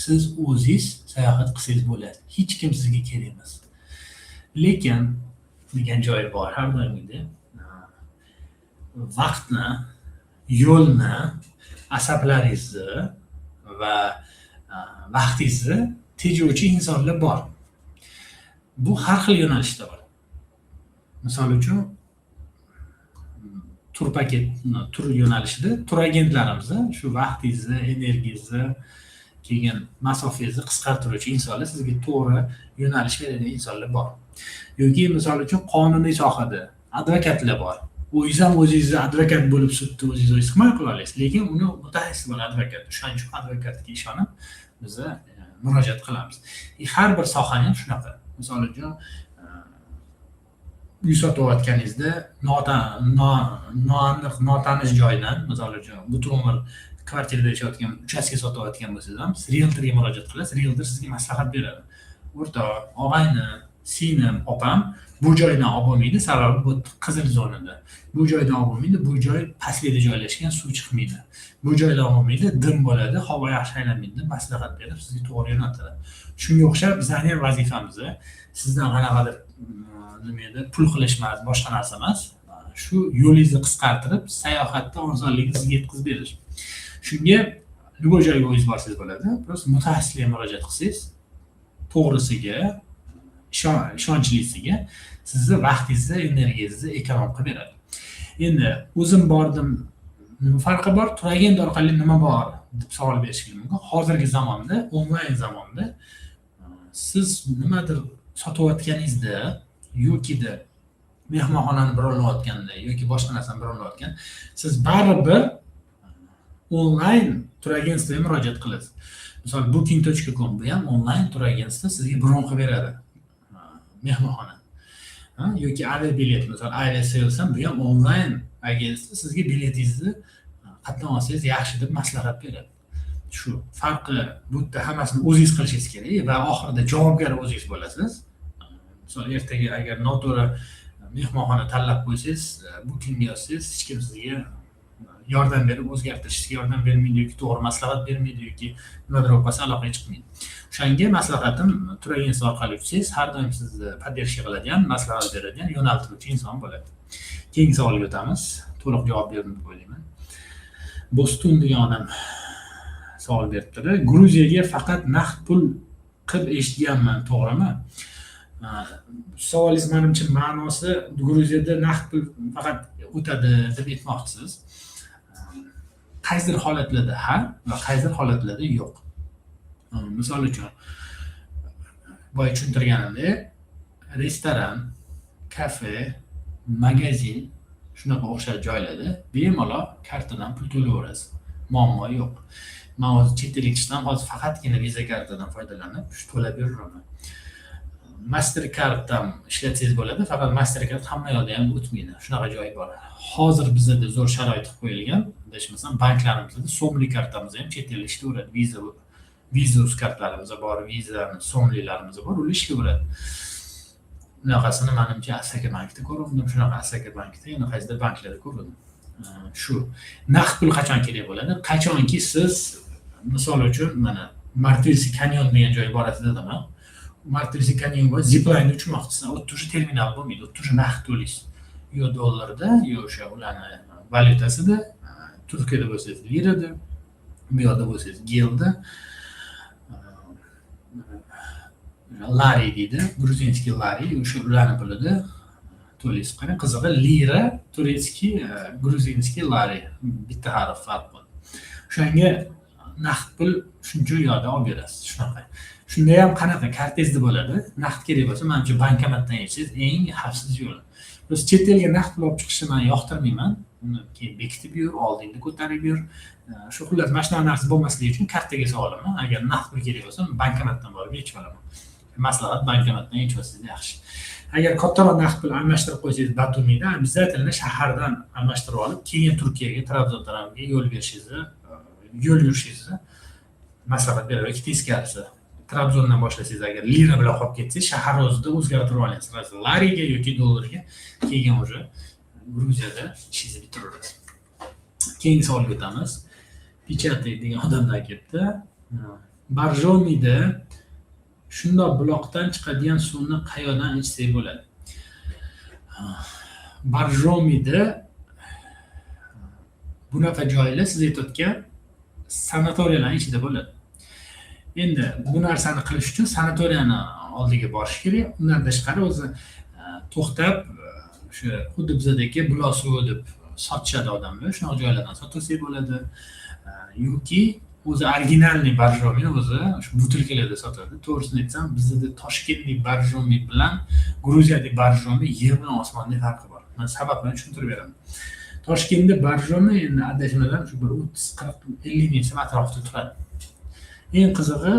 siz o'zingiz sayohat qilsangiz bo'ladi. Hech kim sizga kerak emas. Lekin degan joyi bor har doimgidek. Vaqtni, yo'lni, asablaringizni va vaqtingizni tejovchi insonlar bor. Bu har xil yo'nalishda bor. Misol uchun tur paket, tur yo'nalishida tur agentlarimiz shu vaqtingizni, energiyangizni, keyin masofangizni qisqartiruvchi insonlar, sizga to'g'ri yo'nalish beradigan insonlar bor. Yoki misol uchun qonuniy sohada advokatlar bor. O'zingiz ham o'zingizni advokat bo'lib sudda o'zingiz himoya qila olasiz, lekin uni mutaxassis bo'lgan advokat, o'shaning uchun advokatga ishonib biz murojaat qilamiz. Har bir sohani ham shunaqa. Misol uchun uy sotayotganingizda notanish joydan, misol uchun butun umr kvartirada yashayotgan, uchastka sotayotgan bo'lsangiz ham siz realtorga murojaat qilasiz, realtor sizga maslahat beradi. O'rtoq, og'ayni, singlim, opam bu joydan olib bo'lmaydi, sababi bu qizil zonada. Bu joydan olib bo'lmaydi, bu joy pastlikda joylashgan, suv chiqmaydi. Bu joydan olib bo'lmaydi, dim bo'ladi, havo yaxshi aylanmaydi, maslahat berib sizga to'g'ri yo'naltiradi. Shunga o'xshab bizning ham vazifamiz sizdan qanaqadir nimaga pul qilish emas, boshqa narsa emas. Shu yo'lingizni qisqartirib, sayohatda osonlikni sizga yetkazib berish. Shunga любой joyga o'zingiz borsangiz bo'ladi. Просто mutaxassisga murojaat qilsangiz, to'g'risiga, ishonchlisiga sizni vaqtingizni, energiyangizni ekonom qilib beradi. Endi o'zim bordim, nima farqi bor? Turagent orqali nima bor deb savol berishingiz mumkin. Hozirgi zamonda, onlayn zamonda siz nimadir sotayotganingizda yoki-da mehmonxonani birovlayotganda yoki boshqa narsani birovlayotgan, siz baribir onlayn turagentga murojaat qilasiz. Misol booking.com bu ham onlayn turagentda sizga bron qilib beradi. Mehmonxona. Yoki aviabilet, misol Aviasales ham bu ham onlayn agentda sizga biletingizni qatnab olsangiz yaxshi deb maslahat beradi. Shu farqi bu yerda hammasini o'zingiz qilishingiz kerak va oxirida javobgar o'zingiz bo'lasiz. Misol ertaga agar noto'g'ri mehmonxona tanlab qo'ysangiz, bookingga yozsangiz, hech kim sizga yordam berib o'zgartirishga yordam bermaydi yoki to'g'ri maslahat bermaydi yoki nimadir bo'lib qolsa aloqaga chiqmaydi. O'shanga maslahatim turagent orqali uchsangiz, har doim sizni podдержка qiladigan, maslahat beradigan, yo'naltiruvchi inson bo'ladi. Keyingi savolga o'tamiz. To'liq javob berdim deb o'ylayman. Bo'stun degan odam savol beribdi. Gruziyaga faqat naqd pul qilib eshitganman, to'g'rimi? Savolingiz menimcha ma'nosi Gruziyada naqd pul faqat o'tadi deb aytmoqchisiz. Qaysidir holatlarda ha va qaysidir holatlarda yo'q. Misol uchun boya tushuntirganimdek, restoran, kafe, magazin shunaqa o'xshash joylarda bemalol kartadan pul to'layverasiz. Muammo yo'q. Men hozir chet ellik ishdan hozir faqatgina Visa kartadan foydalanib shu to'lab yuraman. Mastercarddan ishlatsangiz bo'ladi, faqat Mastercard hamma yoqda ham o'tmaydi. Shunaqa joy bor. Hozir bizda zo'r sharoit qilib qo'yilgan. Adashmasam, banklarimizda so'mli kartamiz ham chet elda ishlayveradi. Visa kartlarimiz bor, Visa so'mlilarimiz bor, ular ishlayveradi. Bunaqasini menimcha Asaka bankda ko'rdim, shunaqa Asaka bankda, yana qaysidir banklarda ko'rdim. Shu naqd pul qachon kerak bo'ladi? Qachonki siz misol uchun mana Martirsi kanyon degan joyga borasiz dedim. Martirsi kanyon va zipline uchmoqchisiz. O'ttish terminal bo'lmaydi, o'ttish naqd to'laysiz. Yo dollarda, yo o'sha ularni valyutasida, Turkiyada bo'lsangiz lirada, bu yoqda bo'lsangiz gelda, lari deydi, gruzinskiy lari, o'sha ularni pulida to'laysiz. Qani qizig'i lira, turetskiy, gruzinskiy lari, bitta harf farq bor. O'shanga naqd pul shuncha yoqda olib berasiz, shunaqa. Shunda ham qanaqa kartangizda bo'ladi? Naqd kerak bo'lsa, menimcha bankomatdan yechsangiz eng xavfsiz yo'l. Biz chet elga naqd pul olib chiqishni men yoqtirmayman. Uni keyin bekitib yur, oldingda ko'tarib yur. Shu xullas mana shunaqa narsa bo'lmasligi uchun kartaga solaman. Agar naqd pul kerak bo'lsa, bankomatdan borib yechib olaman. Maslahat bankomatdan yechib olsangiz yaxshi. agar kattaroq naqd pul almashtirib qo'ysangiz Batumida обязательно shahardan almashtirib olib keyin Turkiyaga Trabzon tarafiga yo'l yurishingizni maslahat beraman. Yoki teskarisi Trabzondan boshlasangiz agar lira bilan qolib ketsangiz shahar o'zida o'zgartirib olasiz. Lariga yoki dollarga keyin уже Gruziyada ishingizni bitiraverasiz. Keyingi savolga o'tamiz. Pichatay degan odamlar kelibdi. Barjomida shundoq buloqdan chiqadigan suvni qayoqdan ichsak bo'ladi? Barjomida bunaqa joylar siz aytayotgan sanatoriyalarning ichida bo'ladi. Endi bu narsani qilish uchun sanatoriyani oldiga borish kerak. Undan tashqari o'zi to'xtab o'sha xuddi bizdagi buloq suvi deb sotishadi odamlar. Shunaqa joylardan sotsa bo'ladi. Yoki o'zi originalniy barjomi o'zi shu butilkalarda sotadi. To'g'risini aytsam, bizda Toshkentlik barjomi bilan Gruziyadagi barjomi yer bilan osmonning farqi bor. Men sababini tushuntirib beraman. Toshkentda barjomi endi adashmadan shu bir 30-40-50 ming so'm atrofida turadi. Eng qizig'i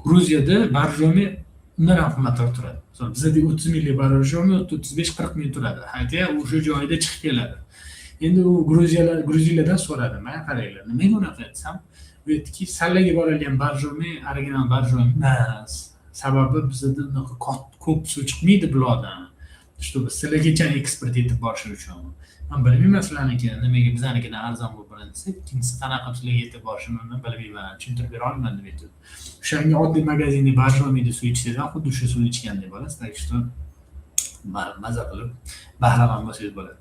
Gruziyada barjomi undan ham qimmatroq turadi. Masalan, bizda 30 minglik barjomi 35-40 ming turadi. Hayda, o'sha joyda chiqib keladi. Endi u gruziyalardan so'radim, "Mana qaranglar, nimaga unaqa aytsam?" U aytdiki, "Sallaga borilgan barjomi original barjomi emas. Sababi bizda unaqa ko'p suv chiqmaydi buloqdan. Чтобы sizlargacha eksport etib borish uchun." Men bilmayman sizlarniki nimaga bizanikidan arzon bo'lib birinchisi, ikkinchisi qanaqa sizlarga yetib borishini bilmayman, tushuntirib bera olmayman deb aytdi. O'shanga oddiy magazinda barjomida suv ichsangiz ham xuddi shu suvni ichgandek bo'lasiz. Tak что maza qilib bahramand bo'lsangiz bo'ladi.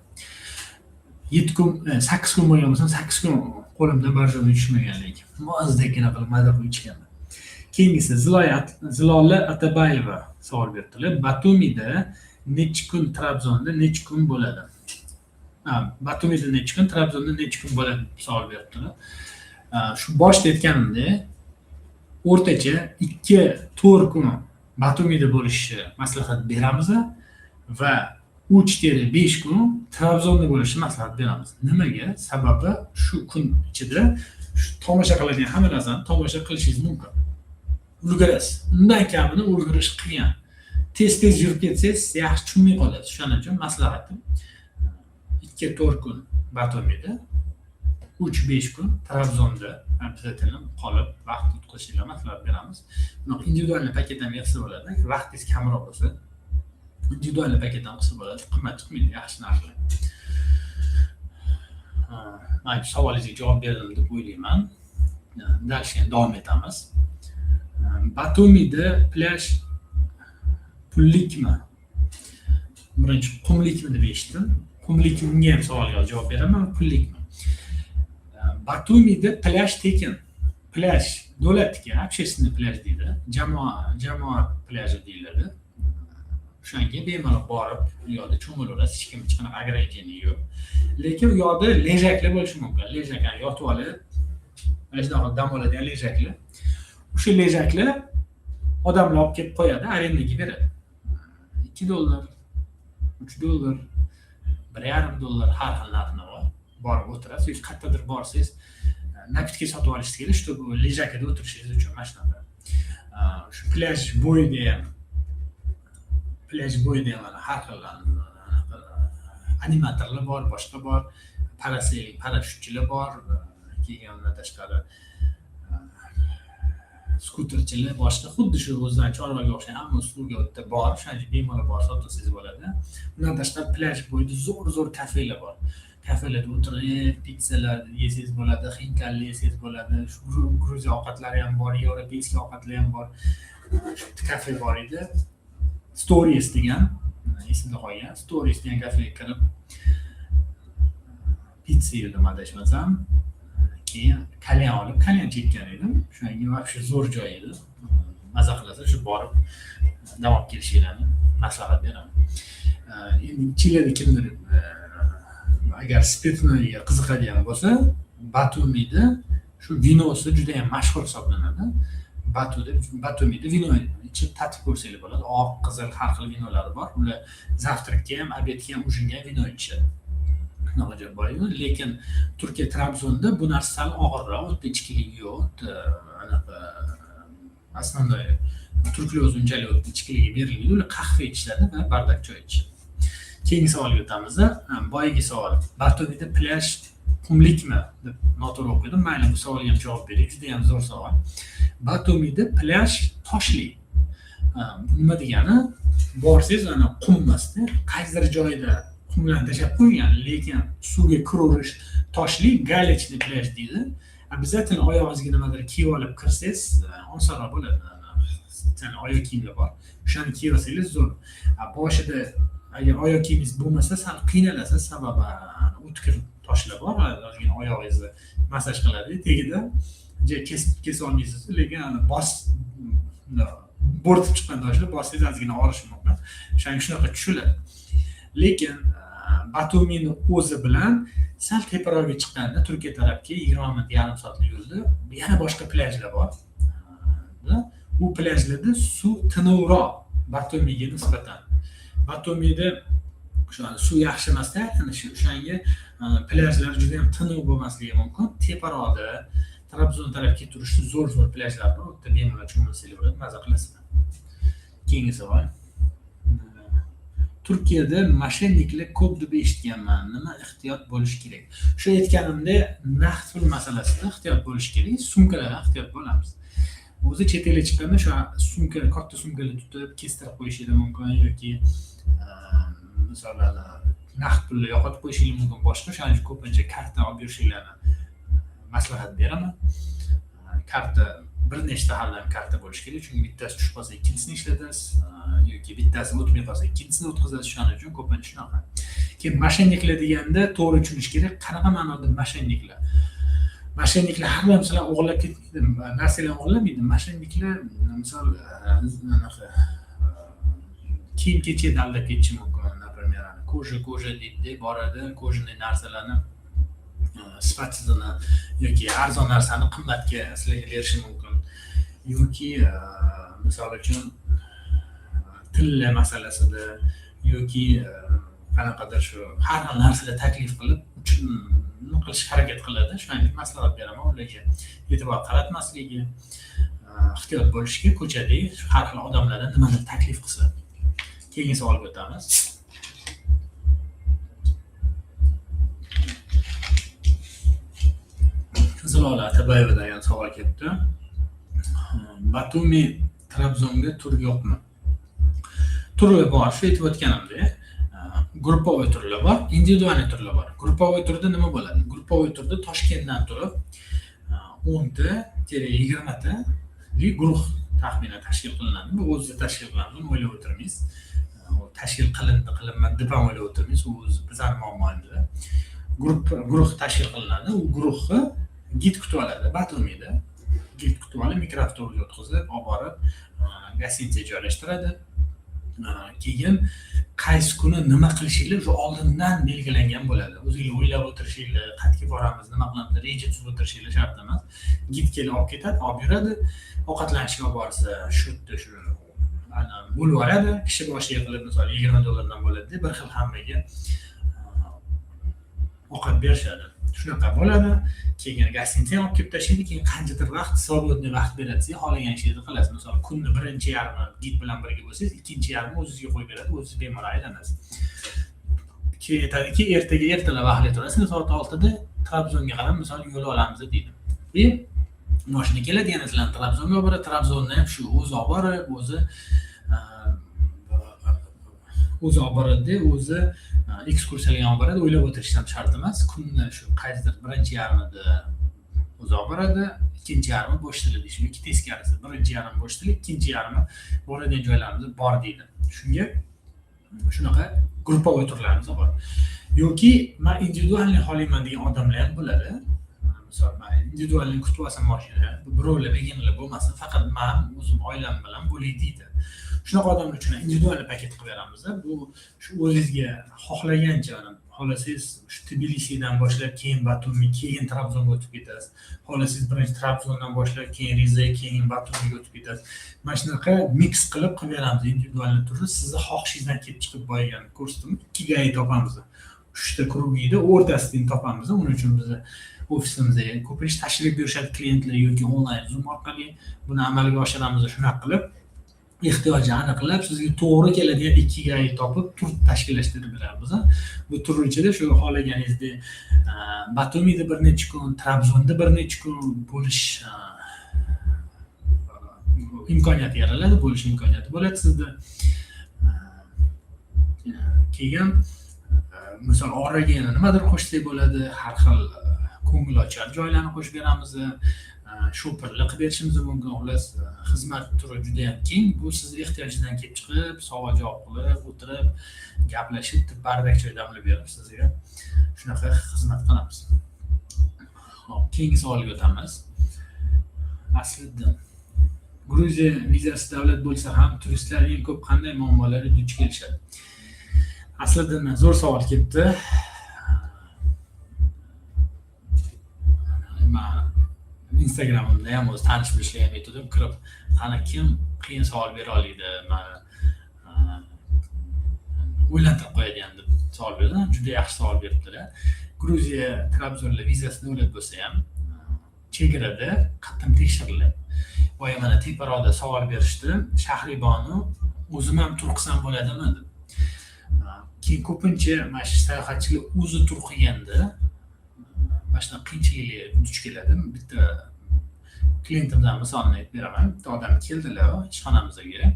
7 kun, 8 kun bo'lgan bo'lsa, 8 kun qo'limda barjomni tushmagan lekin. Mo'zdagina qilib maza qilib ichganman. Keyingisi Zilola Atabayeva savol berdilar. Batumida necha kun, Trabzonda necha kun bo'ladi? Batumida necha kun, Trabzonda necha kun bo'ladi deb savol berdilar. Shu boshda aytganimdek, o'rtacha 2-4 kun Batumida bo'lishni maslahat beramiz va 3-5 kun Trabzonda bo'lishni maslahat beramiz. Nimaga? Sababi shu kun ichida shu tomosha qiladigan hamma narsani tomosha qilishingiz mumkin. Ulgurasiz. Undan kamini ulgurish qiyin. Tez-tez yurib ketsangiz yaxshi tushunmay qolasiz. Shuning uchun maslahatim 2-4 kun Batumida, 3-5 kun Trabzonda обязательно qolib vaqt o'tkazishga maslahat beramiz. Buni individual paketdan bersa bo'ladi. Vaqtingiz kamroq bo'lsa, individual paketdan qilsa bo'ladi. Qimmat chiqmaydi, yaxshi narsa. Mana savolingizga javob berdim deb o'ylayman. Dashga davom etamiz. Batumida plyaj pullikmi? Birinchi qumlikmi deb eshitdim. Qumlikmi ham savolga javob beraman, pullikmi? Batumida plyaj tekin. Plyaj davlatniki, общественный plyaj deydi. Jamoat plyaj deyiladi. O'shanga bemalol borib, u yoqda cho'milaverasiz, hech kim hech qanaqa ограничение yo'q. Lekin u yoqda lejaklar bo'lishi mumkin. Lejaklar yotib olib, mana shunaqa dam oladigan lejaklar. O'sha lejaklar odamlar olib kelib qo'yadi, arendaga beradi. $2, $3, $1.5 har xil narxi bor. Borib o'tirasiz, yoki qayerdadir borsangiz, napitka sotib olishingiz kerak, чтобы lejakada o'tirishingiz uchun mana shunaqa. Shu plyaj bo'yida ham har xil animatorlar bor, boshqa bor, parashyutchilar bor, keyin undan tashqari skuterchilar, boshqa xuddi shu o'zidan chorvaga o'xshagan hamma usulga o'tda bor, o'shani bemalol borib sotsangiz bo'ladi. Undan tashqari plyaj bo'yida zo'r kafelar bor. Kafelarda o'tirib, pizzalar yesangiz bo'ladi, xinkalli yesangiz bo'ladi. Shu Gruziya ovqatlari ham bor, yevropeyskiy ovqatlar ham bor. Shu kafe bor edi. Stories degan, esimda qolgan. Stories degan kafega kirib pizza yedim adashmasam. Keyin kalyan olib, kalyan chekkan edim. Shunga вообще zo'r joy edi. Maza qilasiz, shu borib dam olib kelishinglarni maslahat beraman. Endi Chilida kimdir agar spirtnoyga qiziqadigan bo'lsa, Batumida shu vinosi juda ham mashhur hisoblanadi. Batumida vino ichib tatib ko'rsanglar bo'ladi. Oq, qizil har xil vinolari bor. Ular zavtrakka ham, obedga ham, ujinga ham vino ichadi. Shunaqa bor edi. Lekin Turkiya Trabzonda bu narsa sal og'irroq, o'tda ichkilik yo'q, anaqa основной turklar o'zi unchalik ichkiligi berilmaydi, ular qahva ichishadi va bardak choy ichishadi. Keyingi savolga o'tamiz. Boyagi savol. Batumida plyaj qumlikmi deb noto'g'ri o'qidim. Mayli, bu savolga ham javob bering. Juda ham zo'r savol. Batumida plyaj toshli. Nima degani? Borsangiz ana qum emasda, qaysidir joyda qumlarni tashab qo'ygan, lekin suvga kiraverish toshli, galechli plyaj deydi. Обязательно oyog'ingizga nimadir kiyib olib kirsangiz, osonroq bo'ladi. Sen oyoq kiyimlar bor. O'shani kiyib olsangiz zo'r. Boshida agar oyoq kiyimingiz bo'lmasa, sal qiynalasiz, sababi o'tkir toshlar bor. Ozgina oyog'ingizni massaj qiladi, tagida kesib olmaysiz, lekin bo'rtib chiqqan toshlar bossangiz ozgina og'rishi mumkin. O'shanga shunaqa tushiladi. Lekin Batumini o'zi bilan sal teparoqga chiqqanda Turkiya tarafga 20 minut, yarim soatlik yo'lda yana boshqa plyajlar bor. Bu plyajlarda suv tinuvroq Batumiga nisbatan. Batumida suv yaxshi emasda, o'shanga plyajlar juda ham tiniq bo'lmasligi mumkin. Teparoqda Trabzon tarafga turishli zo'r plyajlar bor. O'tda bemalol cho'milsanglar bo'ladi, maza qilasizlar. Keyingi savol. Turkiyada moshenniklar ko'p deb eshitganman. Nima ehtiyot bo'lish kerak? Shu aytganimda naqd pul masalasida ehtiyot bo'lish kerak. Sumkalardan ehtiyot bo'lamiz. O'zi chet elga chiqqanda shu sumka, katta sumkalar tutib, kestirib qo'yishingiz mumkin yoki masalan naqd pulni yo'qotib qo'yishingiz mumkin. Boshqa shuning ko'pincha karta olib yurishingizni maslahat beraman. Karta bir nechta xildan karta bo'lish kerak, chunki bittasi tushib qolsa ikkinchisini ishlatasiz yoki bittasi o'tmay qolsa ikkinchisini o'tkazasiz. Shuning uchun ko'pincha shunaqa. Keyin moshenniklar deganda to'g'ri tushunish kerak. Qanaqa ma'noda moshenniklar? Moshenniklar har bir narsalar o'g'irlab ketmaydi, narsalar o'g'irlamaydi. Moshenniklar misol kiyim-kechakni aldab ketishi mumkin. Например, koja deydi, boradi, kojani narsalarni sifatsizini yoki arzon narsani qimmatga sizlarga berishi mumkin. Yoki misol uchun tilla masalasida yoki qanaqadir shu har xil narsalar taklif qilib nima qilishga harakat qiladi. Shunday maslahat beraman ularga. E'tibor qaratmasligi, ehtiyot bo'lishga, ko'chada har xil odamlardan nimadir taklif qilsa. Keyingi savolga o'tamiz. Zilola Atabayevadan yana savol kelibdi. Batumi Trabzonga tur yo'qmi? Turlar bor, shu aytib o'tganimdek. Gruppovoy turlar bor, individual turlar bor. Gruppovoy turda nima bo'ladi? Gruppovoy turda Toshkentdan turib 10 ta, 20 ta guruh taxminan tashkil qilinadi. Bu o'zida tashkil qilinadi, o'ylab o'tirmaysiz. Tashkil qilinmadi deb ham o'ylab o'tirmaysiz. U o'zi bizning muammomiz. Guruh tashkil qilinadi. U guruhni gid kutib oladi Batumida. Gid kutib olib, mikroavtobusga o'tkazib, olib borib, gostinitsaga joylashtiradi. Keyin qaysi kuni nima qilishinglar shu oldindan belgilangan bo'ladi. O'zingizlar o'ylab o'tirishinglar, qayerga boramiz, nima qilamiz, reja tuzib o'tirishinglar shart emas. Gid kelib olib ketadi, olib yuradi. Ovqatlanishga olib borsa, shu bo'lib oladi. Kishi boshiga qilib, masalan, $20 bo'ladi, bir xil hammaga ovqat berishadi. Shunaqa bo'ladi. Keyin gostinitsaga olib kelib tashlaydi, keyin qanchadir vaqt, svobodniy vaqt beradi, siz xohlagan ishingizni qilasiz. Masalan, kunni birinchi yarmi gid bilan birga bo'lsangiz, ikkinchi yarmi o'zingizga qo'yib beradi, o'zingiz bemalol aylanasiz. Keyin aytadiki, ertalab vaqtli turasiz, soat 6 da Trabzonga qarab, masalan, yo'l olamiz deydi. Mashina keladi, yana sizlarni Trabzonga olib boradi, Trabzondan ham shu o'zi olib borib, o'zi olib boradi, o'zi ekskursiyaga olib boradi, o'ylab o'tirish ham shart emas. Kunni shu qaysidir birinchi yarmida o'zi olib boradi, ikkinchi yarmi bo'sh tilida deydi. Yoki teskarisi, birinchi yarmi bo'sh tilida, ikkinchi yarmi boradigan joylarimiz bor deydi. Shunga shunaqa gruppovoy turlarimiz bor. Yoki men individualni xohlayman degan odamlar ham bo'ladi. Misol, men individualni kutib olsam mashina, birovlar beginlar bo'lmasa, faqat men o'zim oilam bilan bo'lay deydi. Shunaqa odamlar uchun individual paket qilib beramiz. Bu shu o'zingizga xohlagancha, xohlasangiz shu Tbilisidan boshlab keyin Batumi, keyin Trabzonga o'tib ketasiz. Xohlasangiz birinchi Trabzondan boshlab keyin Riza, keyin Batumiga o'tib ketasiz. Mana shunaqa mix qilib beramiz individual turni. Sizni xohishingizdan kelib chiqib boygan ko'rsatdim. 2 ga topamiz. 3 ta krugida o'rtasidan topamiz. Uning uchun biz ofisimizga ko'pincha tashrif buyurishadi klientlar yoki onlayn Zoom orqali buni amalga oshiramiz. Shunaqa qilib ehtiyojni aniqlab, sizga to'g'ri keladigan ikigai topib, tur tashkillashtirib beramiz. Bu tur ichida shu xohlaganingizdek Batumida bir necha kun, Trabzonda bir necha kun bo'lish imkoniyati yaratadi, bo'lish imkoniyati bo'ladi sizda. Keyin misol oraga yana nimadir qo'shsak bo'ladi, har xil ko'ngilochar joylarni qo'shib beramiz. Sho'pirli qilib berishimiz mumkin. Xullas, xizmat turi juda ham keng. Bu siz ehtiyojingizdan kelib chiqib, savol-javob qilib, o'tirib, gaplashib, bardak choy damlab berib sizga shunaqa xizmat qilamiz. Xo'p, keyingi savolga o'tamiz. Aslida Gruziya vizasi davlat bo'lsa ham turistlar eng ko'p qanday muammolarga duch kelishadi? Aslida zo'r savol kelibdi. Instagramimda ham o'z tanish bilishlarga aytdim, kirib, qani kim qiyin savol bera oladi, men o'ylantirib qo'yadigan deb savol berdim. Juda yaxshi savol beribdilar. Gruziya Trabzonda vizasi davlat bo'lsa ham chegarada qattiq tekshiriladi. Boya mana teparoqda savol berishdi. Shahribonu o'zim ham tur qilsam bo'ladimi deb. Keyin ko'pincha mana shu sayohatchilar o'zi tur qilganda mana shunaqa qiyinchiliklarga duch keladi. Bitta klientimdan misolni aytib beraman. Bitta odam keldilar ishxonamizga.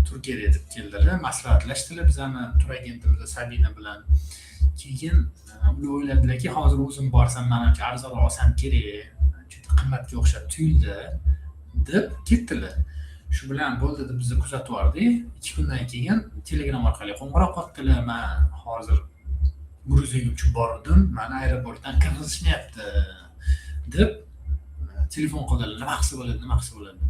Turkiyaga deb keldilar, maslahatlashdilar bizani tur agentimiz Sabina bilan. Keyin ular o'yladilarki, hozir o'zim borsam menimcha arzonroq olsam kerak, juda qimmatga o'xshab tuyuldi deb ketdilar. Shu bilan bo'ldi deb bizni kuzatib yubordik. 2 kundan keyin Telegram orqali qo'ng'iroq qildilar. Men hozir Gruziyaga uchib bordim, meni aeroportdan kirgizishmayapti deb telefon qildilar. Nima qilsa bo'ladi, nima qilsa bo'ladi.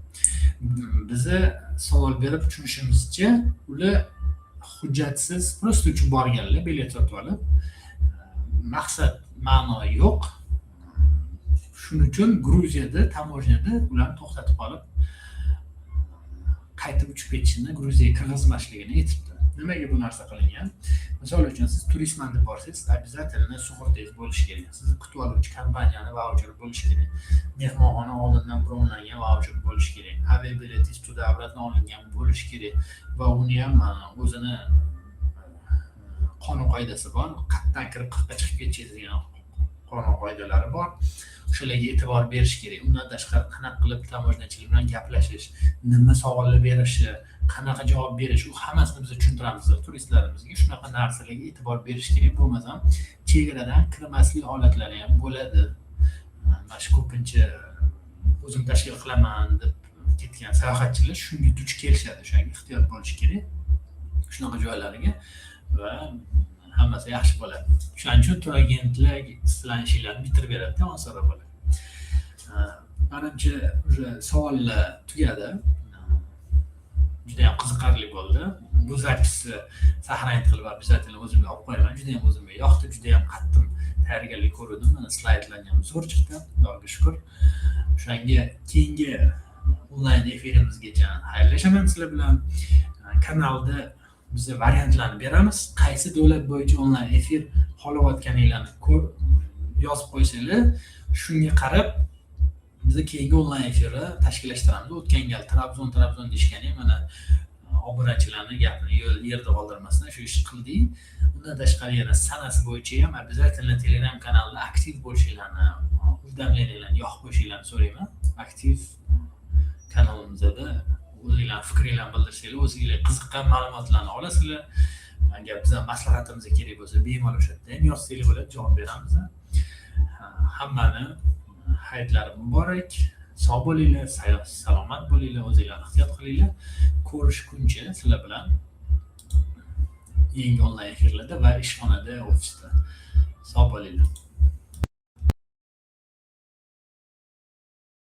Bizni savol berib tushunishimizcha, ular hujjatsiz prosta uchib borganlar, bilet sotib olib. Maqsad, ma'no yo'q. Shuning uchun Gruziyada tamojnada ularni to'xtatib qolib, qaytib uchib ketishini, Gruziyaga kirgizmasligini aytibdi. Nimaga bu narsa qilingan? Misol uchun siz turistman deb borsangiz, обязательно sug'urtangiz bo'lishi kerak. Sizni kutib oluvchi kompaniyani vaucheri bo'lishi kerak. Mehmonxona oldindan bronlangan vaucher bo'lishi kerak. Aviabiletingiz davlatdan olingan bo'lishi kerak va uni ham o'zini qonun qoidasi bor. Qatdan kirib 40 ga chiqib ketishingiz degan qonun qoidalari bor. O'shalarga e'tibor berish kerak. Undan tashqari qanaqa qilib tamojnachilar bilan gaplashish, nima savollar berishi, qanaqa javob berish, u hammasini biz tushuntiramiz turistlarimizga. Shunaqa narsalarga e'tibor berish kerak. Bo'lmasam chegaradan kirmaslik holatlari ham bo'ladi. Mana shu ko'pincha o'zim tashkil qilaman deb ketgan sayohatchilar shunga duch kelishadi. O'shanga ehtiyot bo'lish kerak. Shunaqa joylarga va hammasi yaxshi bo'ladi. Shuning uchun tur agentlar sizlarning ishlarni bitirib beradi, osonroq bo'ladi. Menimcha o'sha savollar tugadi. Juda ham qiziqarli bo'ldi. Bu zapisni sahnaga qilib обязательно o'zimga olib qo'yaman. Juda ham o'zimga yoqdi, juda ham qattiq tayyorgarlik ko'rdim. Mana slaydlarni ham zo'r chiqdi. Xudoga shukr. O'shanga keyingi onlayn efirimizgacha xayrlashaman sizlar bilan. Kanalda biz variantlarni beramiz. Qaysi davlat bo'yicha onlayn efir xohlayotganinglarni yozib qo'ysanglar, shunga qarab biz keyingi onlayn efirni tashkillashtiramiz. O'tgan gal Trabzon deyishgani, mana obunachilarni gapini yerda qoldirmasdan shu ishni qildik. Undan tashqari yana sanasi bo'yicha ham обязательно Telegram kanalida aktiv bo'lishinglarni, уведомленияларni yoqib qo'yishinglarni so'rayman. Aktiv kanalimizda o'zingizlar fikringlarni bildirsanglar, o'zingizlar qiziqqan ma'lumotlarni olasizlar. Agar bizga maslahatimizga kerak bo'lsa, bemalol o'sha yerda ham yozsanglar bo'ladi, javob beramiz. Hammani hayotlari muborak, sog' bo'linglar, salomat bo'linglar, o'zinglarni ehtiyot qilinglar. Ko'rishguncha sizlar bilan yangi onlayn efirlarda va ishxonada, ofisda sog' bo'linglar.